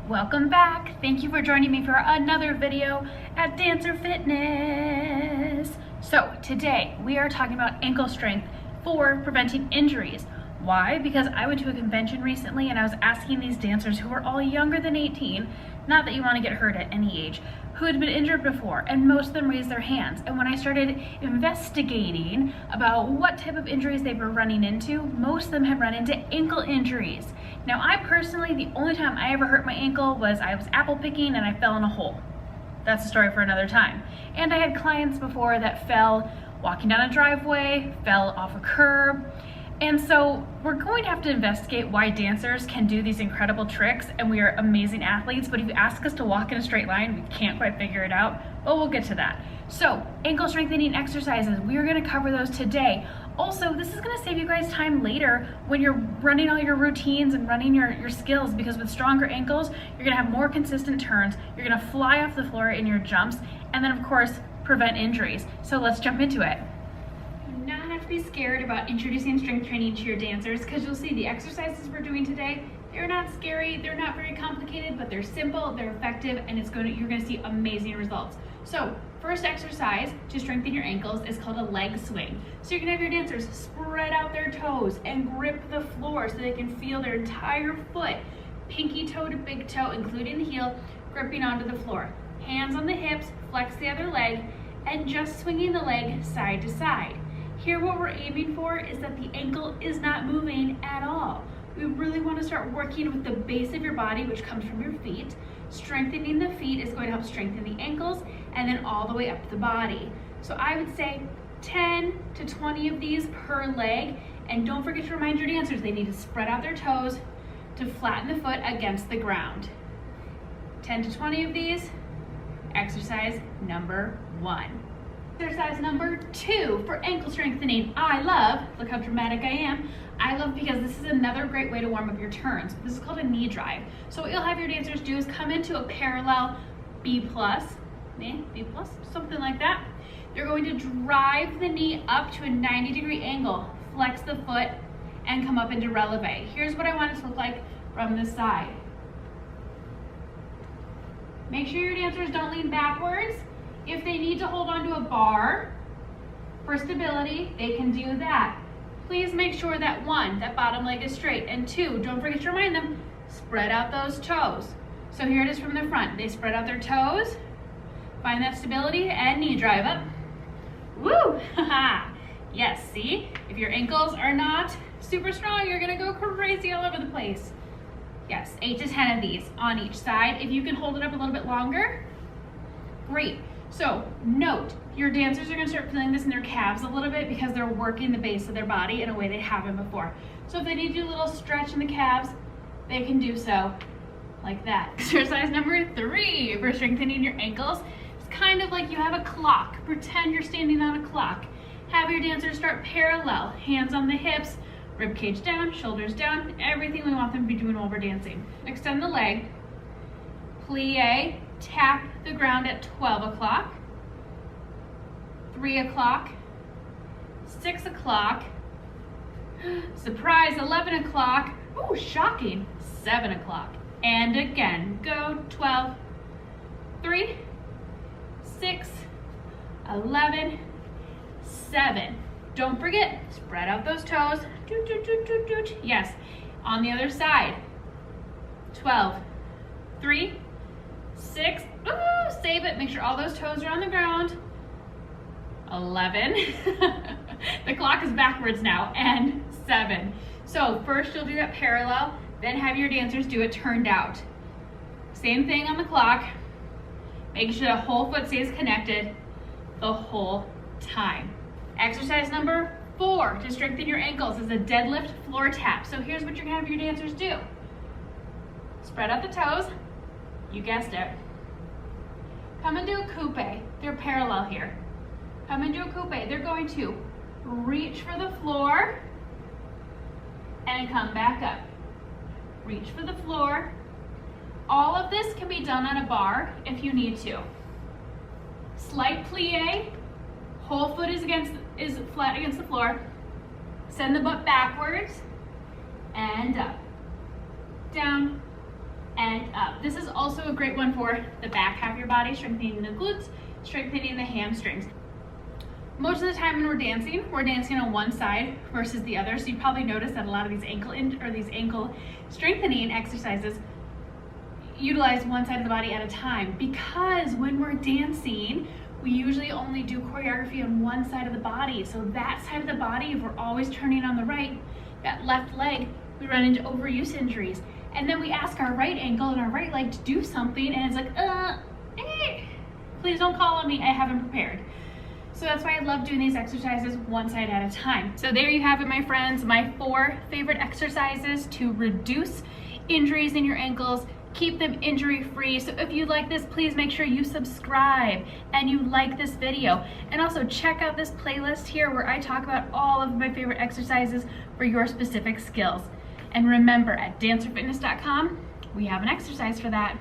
Welcome back. Thank you for joining me for another video at Dancer Fitness. So today we are talking about ankle strength for preventing injuries. Why? Because I went to a convention recently and I was asking these dancers who were all younger than 18, not that you want to get hurt at any age, who had been injured before, and most of them raised their hands. And when I started investigating about what type of injuries they were running into, most of them had run into ankle injuries. Now, I personally, the only time I ever hurt my ankle was I was apple picking and I fell in a hole. That's a story for another time. And I had clients before that fell walking down a driveway, fell off a curb. And so we're going to have to investigate why dancers can do these incredible tricks and we are amazing athletes, but if you ask us to walk in a straight line, we can't quite figure it out, but we'll get to that. So ankle strengthening exercises, we are gonna cover those today. Also, this is gonna save you guys time later when you're running all your routines and running your skills, because with stronger ankles, you're gonna have more consistent turns, you're gonna fly off the floor in your jumps, and then of course, prevent injuries. So let's jump into it. Do not have to be scared about introducing strength training to your dancers, because you'll see the exercises we're doing today, they're not scary, they're not very complicated, but they're simple, they're effective, and you're gonna see amazing results. So, first exercise to strengthen your ankles is called a leg swing. So you're gonna have your dancers spread out their toes and grip the floor so they can feel their entire foot, pinky toe to big toe, including the heel, gripping onto the floor. Hands on the hips, flex the other leg, and just swinging the leg side to side. Here what we're aiming for is that the ankle is not moving at all. We really want to start working with the base of your body, which comes from your feet. Strengthening the feet is going to help strengthen the ankles and then all the way up the body. So I would say 10 to 20 of these per leg. And don't forget to remind your dancers they need to spread out their toes to flatten the foot against the ground. 10 to 20 of these, exercise number 1. Exercise number 2 for ankle strengthening. I love, look how dramatic I am, I love because this is another great way to warm up your turns. This is called a knee drive. So what you'll have your dancers do is come into a parallel B+, something like that. They're going to drive the knee up to a 90-degree angle, flex the foot, and come up into releve. Here's what I want it to look like from the side. Make sure your dancers don't lean backwards. If they need to hold onto a bar for stability, they can do that. Please make sure that 1, that bottom leg is straight, and 2, don't forget to remind them, spread out those toes. So here it is from the front. They spread out their toes, find that stability, and knee drive up. Woo! Yes, see? If your ankles are not super strong, you're gonna go crazy all over the place. Yes, 8 to 10 of these on each side. If you can hold it up a little bit longer, great. So note, your dancers are gonna start feeling this in their calves a little bit because they're working the base of their body in a way they haven't before. So if they need to do a little stretch in the calves, they can do so like that. Exercise number 3 for strengthening your ankles. It's kind of like you have a clock. Pretend you're standing on a clock. Have your dancers start parallel, hands on the hips, rib cage down, shoulders down, everything we want them to be doing while we're dancing. Extend the leg, plie, tap the ground at 12 o'clock, 3 o'clock, 6 o'clock, surprise, 11 o'clock, ooh, shocking, 7 o'clock. And again, go 12, 3, 6, 11, 7. Don't forget, spread out those toes. Doot, doot, doot, doot, doot. Yes, on the other side. 12, 3, 6, ooh, save it. Make sure all those toes are on the ground. 11, the clock is backwards now, and 7. So first you'll do that parallel, then have your dancers do it turned out. Same thing on the clock. Make sure the whole foot stays connected the whole time. Exercise number 4 to strengthen your ankles is a deadlift floor tap. So here's what you're gonna have your dancers do. Spread out the toes, you guessed it. Come and do a coupe, they're parallel here. Come and do a coupe, they're going to reach for the floor and come back up. Reach for the floor. All of this can be done on a bar if you need to. Slight plie, whole foot is flat against the floor. Send the butt backwards and up. Down, and up. This is also a great one for the back half of your body, strengthening the glutes, strengthening the hamstrings. Most of the time when we're dancing on one side versus the other. So you probably noticed that a lot of these ankle strengthening exercises utilize one side of the body at a time, because when we're dancing, we usually only do choreography on one side of the body. So that side of the body, if we're always turning on the right, that left leg, we run into overuse injuries. And then we ask our right ankle and our right leg to do something, and it's like, please don't call on me, I haven't prepared. So that's why I love doing these exercises one side at a time. So there you have it, my friends, my 4 favorite exercises to reduce injuries in your ankles, keep them injury-free. So if you like this, please make sure you subscribe and you like this video. And also check out this playlist here where I talk about all of my favorite exercises for your specific skills. And remember, at dancerfitness.com, we have an exercise for that.